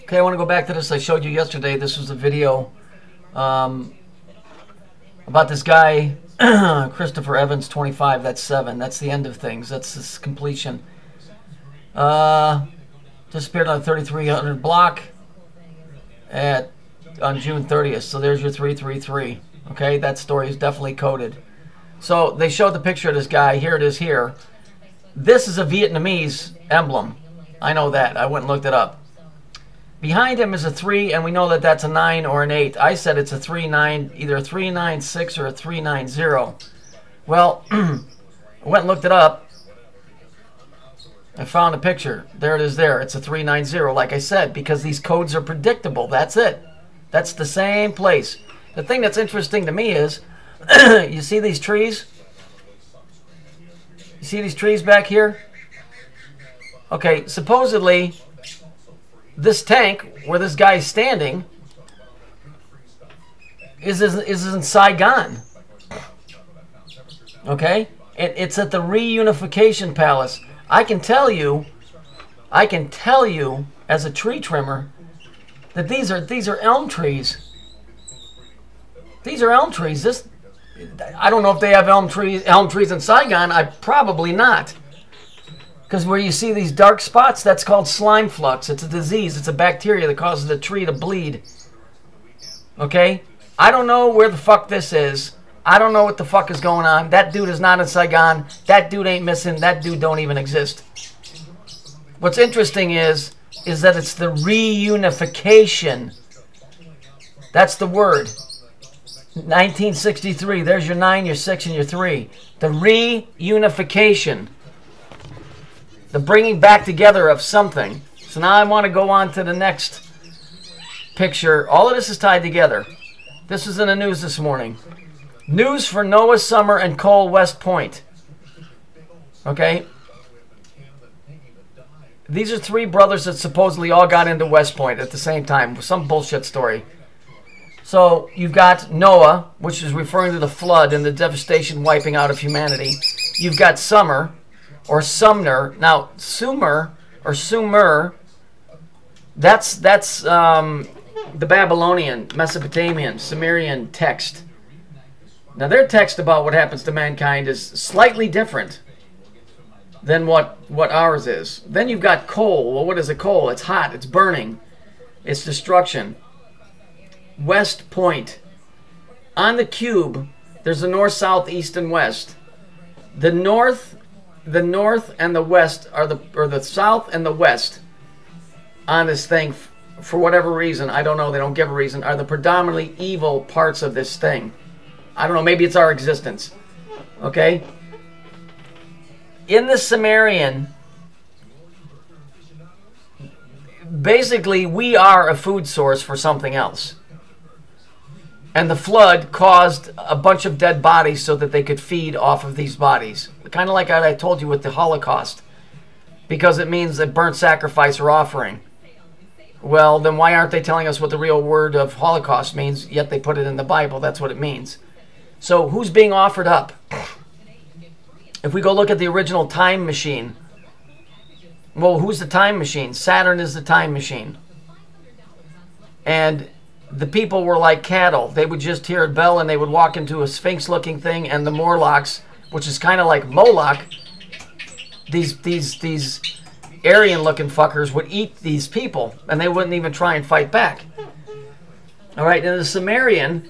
Okay, I want to go back to this I showed you yesterday. This was a video about this guy, Christopher Evans, 25. That's 7. That's the end of things. That's his completion. Disappeared on a 3300 block on June 30th. So there's your 333. Okay, that story is definitely coded. So they showed the picture of this guy. Here it is here. This is a Vietnamese emblem. I know that. I went and looked it up. Behind him is a 3, and we know that that's a 9 or an 8. I said it's a 3-9, either a 396 or a 390. Well, I went and looked it up. I found a picture. There it is there. It's a 390, like I said, because these codes are predictable. That's it. That's the same place. The thing that's interesting to me is, you see these trees? You see these trees back here? Okay, supposedly, this tank where this guy is standing is in Saigon. Okay? It's at the Reunification Palace. I can tell you as a tree trimmer that these are elm trees. These are elm trees. I don't know if they have elm trees in Saigon. Probably not. Because where you see these dark spots, that's called slime flux. It's a disease. It's a bacteria that causes the tree to bleed. Okay? I don't know where the fuck this is. I don't know what the fuck is going on. That dude is not in Saigon. That dude ain't missing. That dude don't even exist. What's interesting is that it's the reunification. That's the word. 1963. There's your 9, your 6, and your 3. The reunification. The bringing back together of something. So now I want to go on to the next picture. All of this is tied together. This is in the news this morning. News for Noah, Summer, and Cole West Point. Okay? These are 3 brothers that supposedly all got into West Point at the same time. Some bullshit story. So you've got Noah, which is referring to the flood and the devastation wiping out of humanity. You've got Summer, or Sumner. Now, Sumer, or Sumer, that's the Babylonian, Mesopotamian, Sumerian text. Now, their text about what happens to mankind is slightly different than what ours is. Then you've got coal. Well, what is a coal? It's hot. It's burning. It's destruction. West Point. On the cube, there's the north, south, east, and west. The north and the west or the south and the west on this thing, for whatever reason, I don't know, they don't give a reason, are the predominantly evil parts of this thing. I don't know, maybe it's our existence. Okay? In the Sumerian, basically we are a food source for something else. And the flood caused a bunch of dead bodies so that they could feed off of these bodies. Kind of like I told you with the Holocaust. Because it means a burnt sacrifice or offering. Well, then why aren't they telling us what the real word of Holocaust means, yet they put it in the Bible? That's what it means. So who's being offered up? If we go look at the original time machine. Well, who's the time machine? Saturn is the time machine. And the people were like cattle. They would just hear a bell and they would walk into a sphinx-looking thing, and the Morlocks, which is kind of like Moloch, these Aryan-looking fuckers would eat these people, and they wouldn't even try and fight back. All right, in the Sumerian,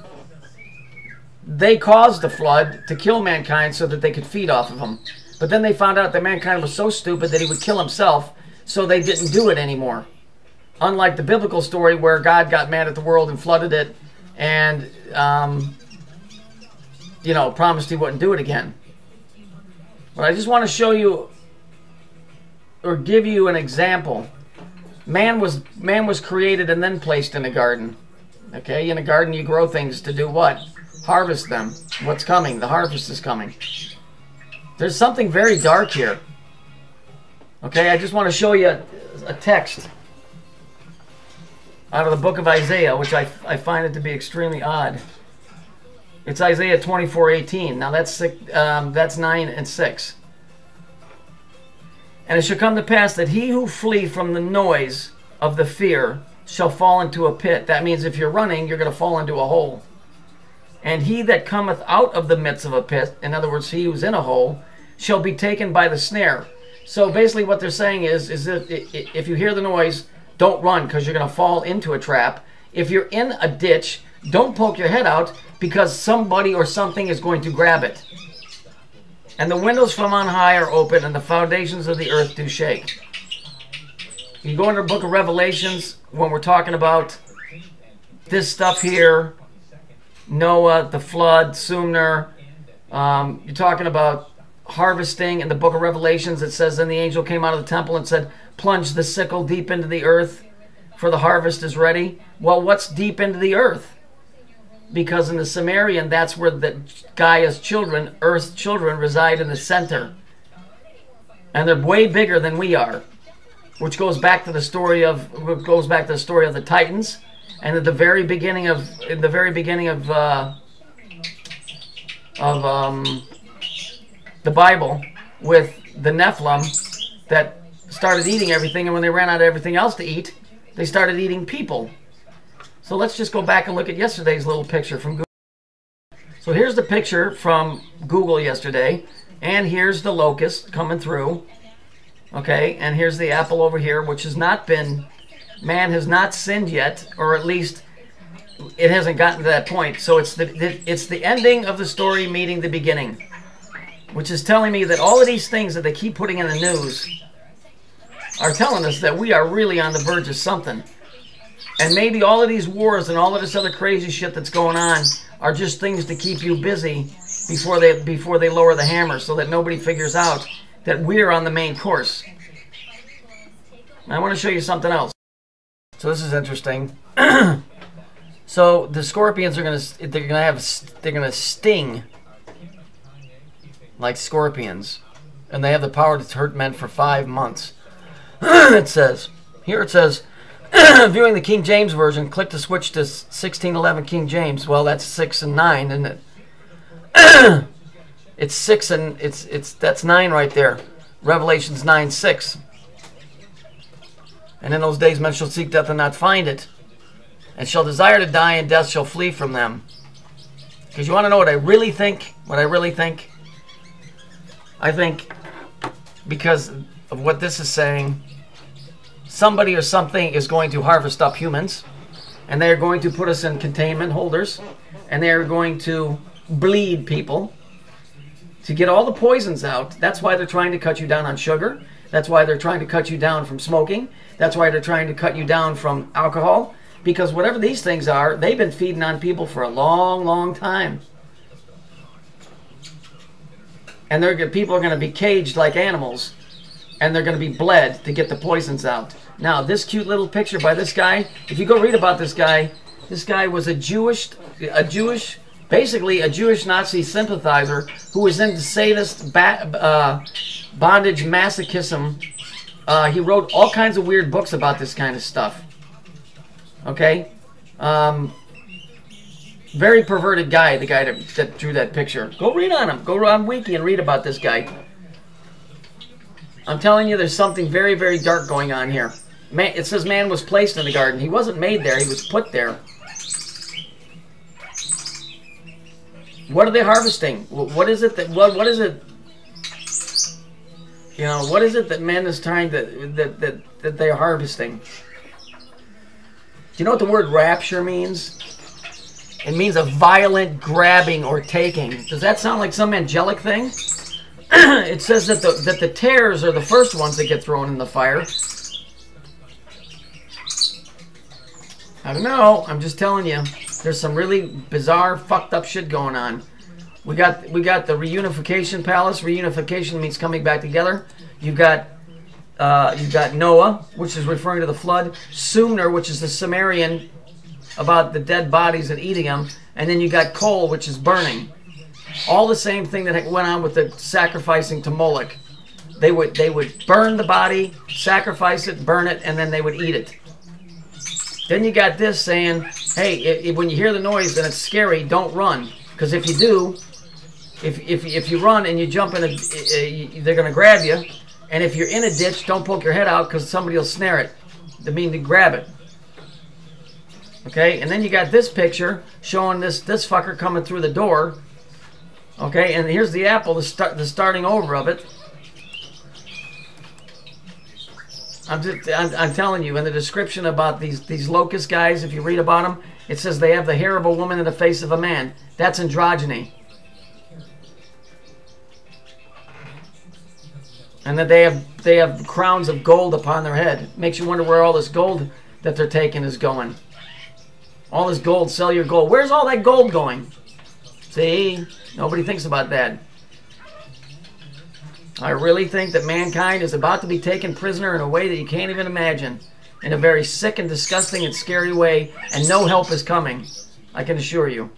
they caused the flood to kill mankind so that they could feed off of them. But then they found out that mankind was so stupid that he would kill himself, so they didn't do it anymore. Unlike the biblical story where God got mad at the world and flooded it and, promised he wouldn't do it again. But I just want to show you or give you an example. Man was created and then placed in a garden. Okay, in a garden you grow things to do what? Harvest them. What's coming? The harvest is coming. There's something very dark here. Okay, I just want to show you a text out of the book of Isaiah, which I find it to be extremely odd. It's Isaiah 24:18. Now that's 9 and 6. And it shall come to pass that he who flee from the noise of the fear shall fall into a pit. That means if you're running, you're going to fall into a hole. And he that cometh out of the midst of a pit, in other words, he who's in a hole, shall be taken by the snare. So basically what they're saying is that if you hear the noise, don't run because you're going to fall into a trap. If you're in a ditch, don't poke your head out because somebody or something is going to grab it. And the windows from on high are open and the foundations of the earth do shake. You go into the book of Revelations when we're talking about this stuff here, Noah, the flood, Sumner. You're talking about harvesting in the book of Revelations. It says, then the angel came out of the temple and said, plunge the sickle deep into the earth, for the harvest is ready. Well, what's deep into the earth? Because in the Sumerian, that's where the Gaia's children, Earth's children, reside in the center. And they're way bigger than we are. Which goes back to the story of the Titans, and at the very beginning of the Bible, with the Nephilim that started eating everything, and when they ran out of everything else to eat, they started eating people. So let's just go back and look at yesterday's little picture from Google. So here's the picture from Google yesterday, and here's the locust coming through. Okay, and here's the apple over here, which has not been, man has not sinned yet, or at least it hasn't gotten to that point. So it's the ending of the story meeting the beginning, which is telling me that all of these things that they keep putting in the news are telling us that we are really on the verge of something. And maybe all of these wars and all of this other crazy shit that's going on are just things to keep you busy before they lower the hammer, so that nobody figures out that we're on the main course. I want to show you something else. So this is interesting. So the scorpions are they're gonna sting like scorpions, and they have the power to hurt men for 5 months. It says here. It says, viewing the King James version, click to switch to 1611 King James. Well, that's 6 and 9, isn't it? It's 6 and that's 9 right there. Revelations 9:6. And in those days men shall seek death and not find it, and shall desire to die, and death shall flee from them. Because you want to know what I really think? I think because of what this is saying, somebody or something is going to harvest up humans, and they are going to put us in containment holders, and they are going to bleed people to get all the poisons out. That's why they're trying to cut you down on sugar. That's why they're trying to cut you down from smoking. That's why they're trying to cut you down from alcohol. Because whatever these things are, they've been feeding on people for a long, long time. And people are going to be caged like animals, and they're going to be bled to get the poisons out. Now, this cute little picture by this guy, if you go read about this guy was basically a Jewish Nazi sympathizer who was into sadist bondage masochism. He wrote all kinds of weird books about this kind of stuff. Okay? Very perverted guy, the guy that drew that picture. Go read on him. Go on Wiki and read about this guy. I'm telling you, there's something very, very dark going on here. Man, it says man was placed in the garden. He wasn't made there. He was put there. What are they harvesting? What is it that what is it? You know, what is it that man is trying that they're harvesting? Do you know what the word rapture means? It means a violent grabbing or taking. Does that sound like some angelic thing? It says that the tares are the first ones that get thrown in the fire. I don't know. I'm just telling you. There's some really bizarre, fucked up shit going on. We got the reunification palace. Reunification means coming back together. You've got Noah, which is referring to the flood. Sumner, which is the Sumerian about the dead bodies and eating them. And then you got coal, which is burning. All the same thing that went on with the sacrificing to Moloch. They would burn the body, sacrifice it, burn it, and then they would eat it. Then you got this saying, hey, when you hear the noise and it's scary, don't run. Because if you do, if you run and you jump in, they're going to grab you. And if you're in a ditch, don't poke your head out because somebody will snare it. They mean to grab it. Okay, and then you got this picture showing this fucker coming through the door. Okay, and here's the apple, the starting over of it. I'm telling you, in the description about these locust guys, if you read about them, it says they have the hair of a woman and the face of a man. That's androgyny. And that they have crowns of gold upon their head. Makes you wonder where all this gold that they're taking is going. All this gold, sell your gold. Where's all that gold going? See? Nobody thinks about that. I really think that mankind is about to be taken prisoner in a way that you can't even imagine. In a very sick and disgusting and scary way, and no help is coming. I can assure you.